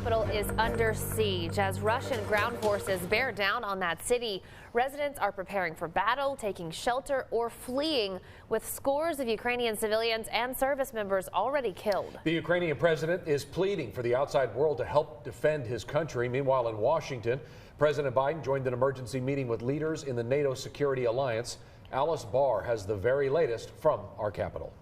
capital is under siege as Russian ground forces bear down on that city. Residents are preparing for battle, taking shelter, or fleeing, with scores of Ukrainian civilians and service members already killed. The Ukrainian president is pleading for the outside world to help defend his country. Meanwhile, in Washington, President Biden joined an emergency meeting with leaders in the NATO security alliance. Alice Barr has the very latest from our capital.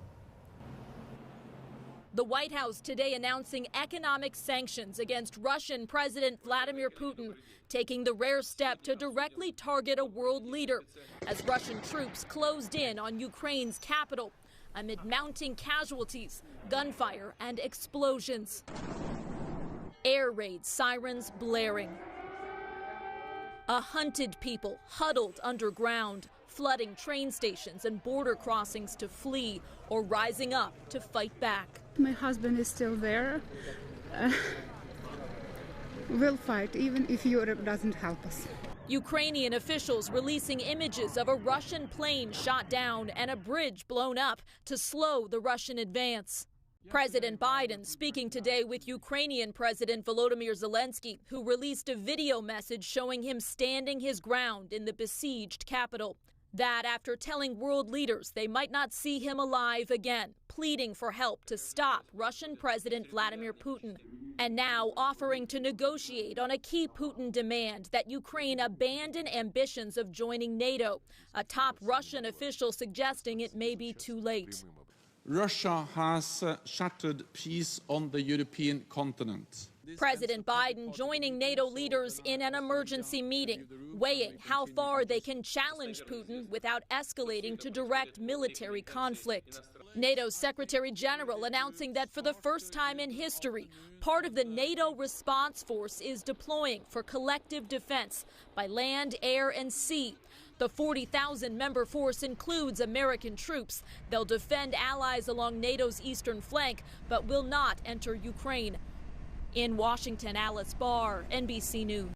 The White House today announcing economic sanctions against Russian President Vladimir Putin, taking the rare step to directly target a world leader as Russian troops closed in on Ukraine's capital amid mounting casualties, gunfire, and explosions. Air raid sirens blaring. A hunted people huddled underground, flooding train stations and border crossings to flee or rising up to fight back. My husband is still there. We'll fight, even if Europe doesn't help us. Ukrainian officials releasing images of a Russian plane shot down and a bridge blown up to slow the Russian advance. President Biden speaking today with Ukrainian President Volodymyr Zelensky, who released a video message showing him standing his ground in the besieged capital. That after telling world leaders they might not see him alive again, pleading for help to stop Russian President Vladimir Putin, and now offering to negotiate on a key Putin demand that Ukraine abandon ambitions of joining NATO, a top Russian official suggesting it may be too late. Russia has shattered peace on the European continent. President Biden joining NATO leaders in an emergency meeting, weighing how far they can challenge Putin without escalating to direct military conflict. NATO's Secretary General announcing that for the first time in history, part of the NATO response force is deploying for collective defense by land, air, and sea. The 40,000-member force includes American troops. They'll defend allies along NATO's eastern flank, but will not enter Ukraine. In Washington, Alice Barr, NBC News.